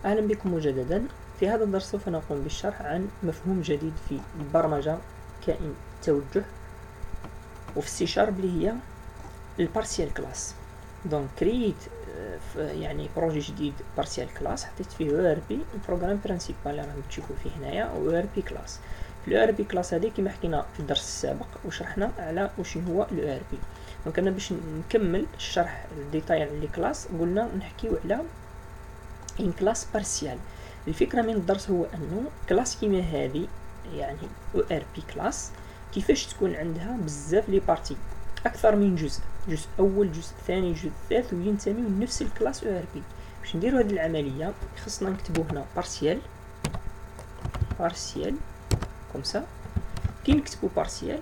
أهلا بكم مجددا. في هذا الدرس سوف نقوم بالشرح عن مفهوم جديد في البرمجة كائن توجه وفي السي شارب اللي هي البارسيال كلاس. دونك كريت يعني بروجي جديد بارسيال كلاس، حطيت فيه او ار بي البروغرام برينسيبال اللي راكم تشوفوا فيه هنايا، او ار بي كلاس. الاو ار بي كلاس هذه كما حكينا في الدرس السابق وشرحنا على واش هو الاو ار بي. دونك انا باش نكمل الشرح الديتاي على لي كلاس قلنا نحكيو على ان كلاس بارسيال. الفكره من الدرس هو انه كلاس كيما هذه يعني او ار بي كلاس كيفاش تكون عندها بزاف لي بارتي، اكثر من جزء اول جزء ثاني جزء ثالث وينتميو لنفس الكلاس او ار بي. باش نديرو هذه العمليه خصنا نكتبو هنا بارسيال كوم سا. كي نكتبو بارسيال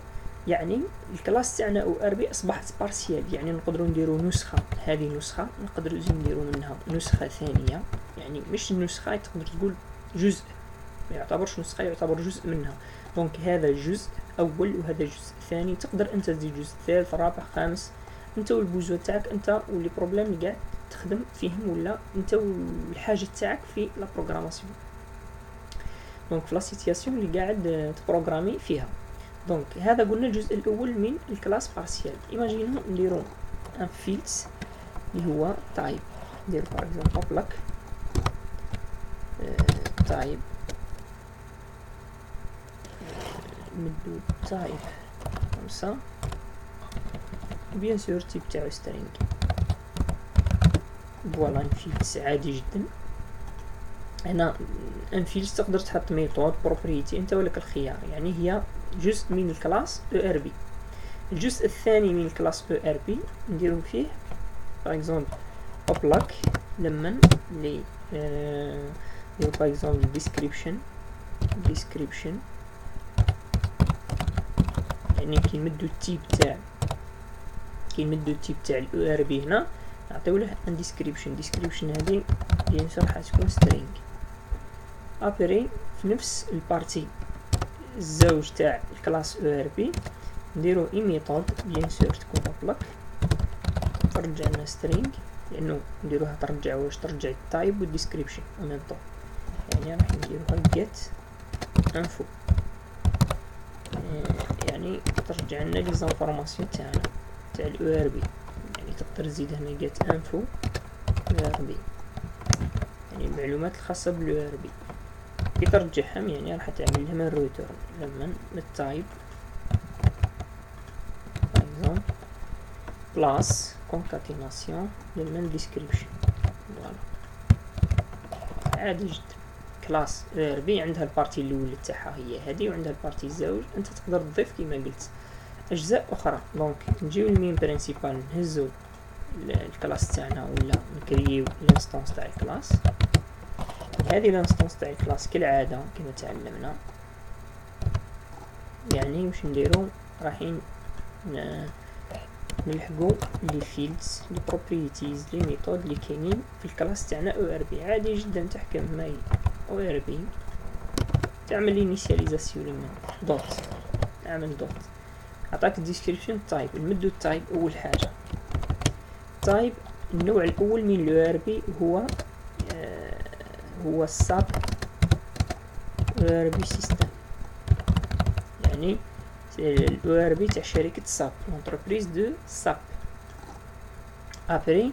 يعني الكلاس تاعنا او ار بي اصبحت بارسيال، يعني نقدروا نديروا نسخه، هذه نسخه نقدروا نديروا منها نسخه ثانيه، يعني مش النسخه تقدر تقول جزء، ما يعتبرش نسخه، يعتبر جزء منها. دونك هذا جزء اول وهذا جزء ثاني، تقدر انت تزيد جزء ثالث رابع خامس، انت والبوزو تاعك، انت واللي بروبليم اللي قاعد تخدم فيهم، ولا انت والحاجه تاعك في لا بروغراماسيون، دونك في لا سيتياسيون اللي قاعد تبروغرامي فيها. دونك هذا قلنا الجزء الاول من الكلاس بارسيال. ايماجينو نديرو ان فيلدز اللي هو تايب، نديرو باغ اكزومبل بلاك تايب، نمدو تايب خمسة، بيان سور تيب تاعو سترينج. فوالا انفيلدز عادي جدا. هنا انفيلدز تقدر تحط ميثود بروبريتي انت ولك الخيار، يعني هي جزء من الكلاس او ار بي. الجزء الثاني من الكلاس او ار بي نديرو فيه باغ اكزومبل اوبلاك لمن لي نديرو باغ اكزومبل ديسكريبشن يعني كي نمدو التيب تاع الاو ار بي هنا نعطيو له ان ديسكريبشن هذه بيان سور حتكون سترينج. ابري في نفس البارتي الزوج تاع الكلاس او ار بي نديرو اي ميثود بيان سور تكون اوبلاك ترجع لنا سترينج، لانه نديروها ترجع التايب والديسكريبشن وميم طون، يعني راح نديروها get info، يعني ترجع لنا لي زانفورماسيون تاعنا تاع الاو ار بي. يعني تقدر تزيد هنا get info او ار بي، يعني المعلومات الخاصه بالاو ار بي. كي ترجعهم يعني راح تعمل لهم الريتورن لما التايب باغ اكزومبل بلاس كونكاتيناسيون لمن ديسكريبشن. فوالا عادي جدا. كلاس او ار بي عندها البارتي الاولى تاعها هي هذه، وعندها البارتي الزوج، انت تقدر تضيف كما قلت اجزاء اخرى. دونك نجيو المين برينسيبال نهزو الكلاس تاعنا ولا نكرييو الانستانس تاع الكلاس. هذه الانستانس تاع الكلاس كالعاده كما تعلمنا يعني واش نديرو، رايحين نلحقو لي فيلدز لي بروبريتيز لي ميثود اللي كاينين في الكلاس تاعنا او ار بي. عادي جدا تحكم ماي او ار بي تعمل انيسياليزاسيون لمن دوت، اعمل دوت، عطاك الديسكريبشن تايب، نمدو التايب اول حاجه. تايب النوع الاول من الاو ار بي هو الساب او ار بي سيستم، يعني الاو ار بي تاع شركه ساب، لونتربريز دو ساب. ابري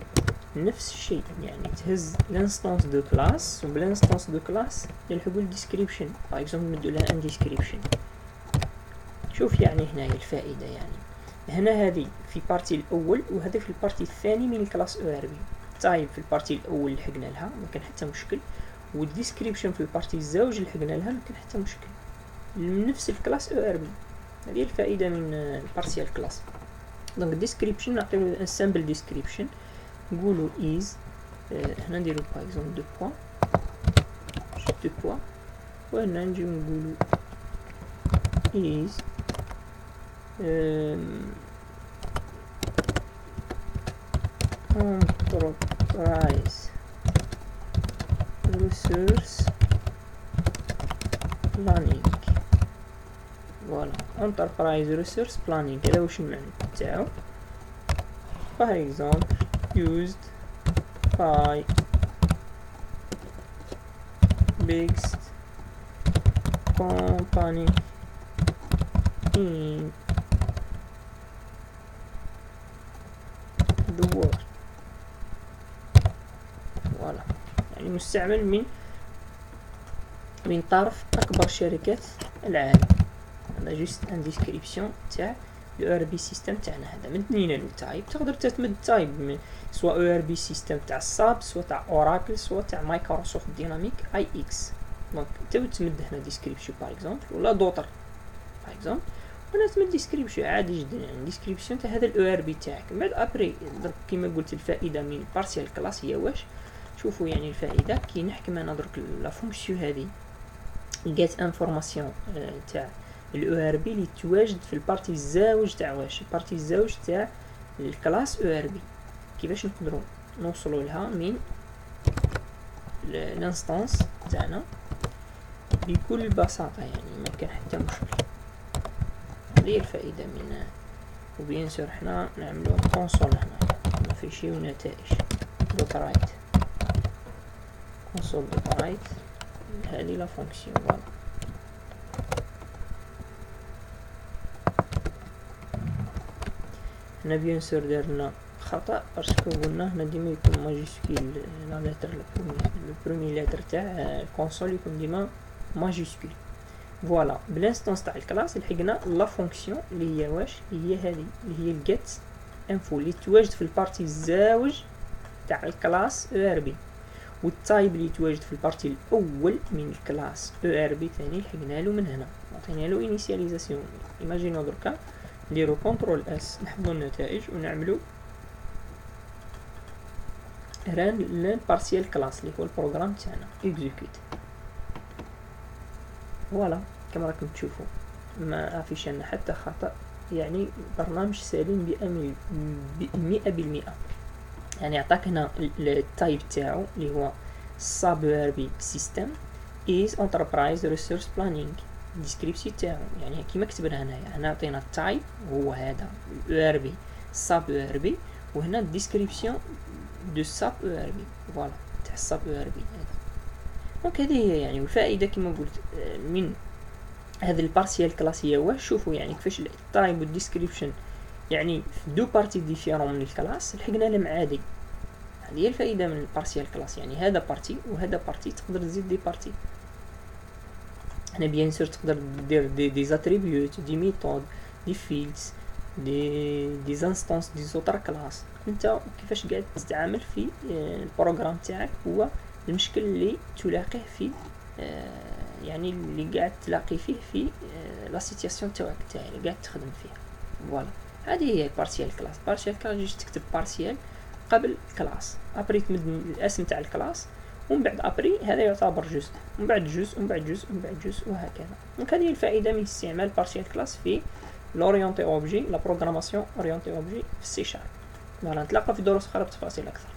نفس الشيء، يعني تهز الانستانس دو كلاس، وبالانستانس دو كلاس نلحقو الديسكريبشن باغ اكزومبل نمدو لها ان ديسكريبشن. شوف يعني هنايا الفائده، يعني هنا هذه في البارتي الاول وهذا في البارتي الثاني من الكلاس او ار بي. تايب في البارتي الاول لحقنا لها ما كان حتى مشكل، والديسكريبشن في البارتي الزوج لحقنا لها ما كان حتى مشكل، من نفس الكلاس او ار بي. هذه الفائده من البارسيال كلاس. دونك الديسكريبشن نعطيو ان سامبل ديسكريبشن، نقولو is هنا نديرو باغ اكزومبل دو بوا وهنا نجيو نقولو is enterprise resource planning. فوالا enterprise resource planning هذا واش المعنى تاعو. for example used by biggest company in the world. فوالا، يعني مستعمل من طرف أكبر شركات العالم. هذا جوست ان ديسكريبسيون تاع لو ار بي سيستم تاعنا. هذا مدينا له تايب، تقدر تمد تايب سواء او ار بي سيستم تاع الساب، سواء تاع اوراكل، سواء تاع مايكروسوفت ديناميك اي اكس. دونك انت تمد هنا ديسكريبسيون باغ اكزومبل ولا دوطر باغ اكزومبل، وانا تمد ديسكريبسيون عادي جدا، يعني ديسكريبسيون تاع هذا الاو ار بي تاعك. من بعد ابري كيما قلت الفائده من بارسيال كلاس هي واش؟ شوفوا يعني الفائده كي نحكم انا درك لا فونكسيون هذه جيت انفورماسيون تاع الاو ار بي اللي تواجد في البارتي الزاوج تاع واش؟ البارتي الزاوج تاع الكلاس او ار بي. كيفاش نقدروا نوصلوا لها من الانستانس تاعنا بكل بساطه، يعني ما كان حتى مشكل. هذه الفائده من وبيان سور حنا نعملوا كونسول هنا نفيشيو نتائج دوت رايت كونسول دوت رايت. هذه لا فونكسيون فوالا. هنا بيان سور دارنا خطا باسكو قلنا هنا ديما يكون ماجيسكول لا لتر البرومي لتر تاع الكونسول يكون ديما ماجيسكول. فوالا بالانستانس تاع الكلاس لحقنا لا فونكسيون اللي هي واش؟ اللي هي هذه اللي هي الجيت انفو اللي تواجد في البارتي الزاوج تاع الكلاس او ار بي، والتايب اللي تواجد في البارتي الاول من الكلاس او ار بي ثاني لحقنا له من هنا، عطينا له انيسياليزاسيون. ايماجينو دركا نديرو كنترول اس نحفظوا النتائج ونعملو ران للبارسيال كلاس اللي هو البروغرام تاعنا اكزيكوت. فوالا كما راكم تشوفوا ما افيش لنا حتى خطا، يعني برنامج سليم 100%. يعني عطاك هنا التايب تاعو اللي هو ساب ار بي سيستم از انتربرايز ريسيرش بلانينغ. الديسكريبسيون تاعو يعني كيما كتبنا هنايا، هنا عطينا التايب هو هذا او ار بي ساب او ار بي، وهنا الديسكريبسيون دو ساب او ار بي فوالا تاع الساب او ار بي هذا. دونك هذه هي يعني الفائده كيما قلت من هذا البارسيال كلاس هي واش؟ شوفوا يعني كيفاش التايب والديسكريبشن يعني في دو بارتي ديفيرون من الكلاس لحقنا لهم عادي. هذه هي الفائده من البارسيال كلاس، يعني هذا بارتي وهذا بارتي تقدر تزيد دي بارتي. هنا بيان سور تقدر دير دي زاتريبيوت، دي ميثود، دي فيلدز، دي انستانس دي زوتر كلاس. انت كيفاش قاعد تتعامل في البروغرام تاعك هو المشكل اللي تلاقيه في يعني اللي قاعد تلاقي فيه في لا سيتياسيون تاعك اللي قاعد تخدم فيها. فوالا هذه هي بارسيال كلاس. بارسيال كلاس جيت تكتب بارسيال قبل كلاس، ابري تمد الاسم تاع الكلاس، ومن بعد ابري هذا يعتبر جزء، ومن بعد جزء، ومن بعد جزء، ومن بعد جزء، وهكذا. دونك هذه الفائده من استعمال بارسيال كلاس في لورينتي اوبجي، لا بروغراماسيون اورينتي اوبجي في السي شارب. فوالا نتلاقى في دروس اخرى بتفاصيل اكثر.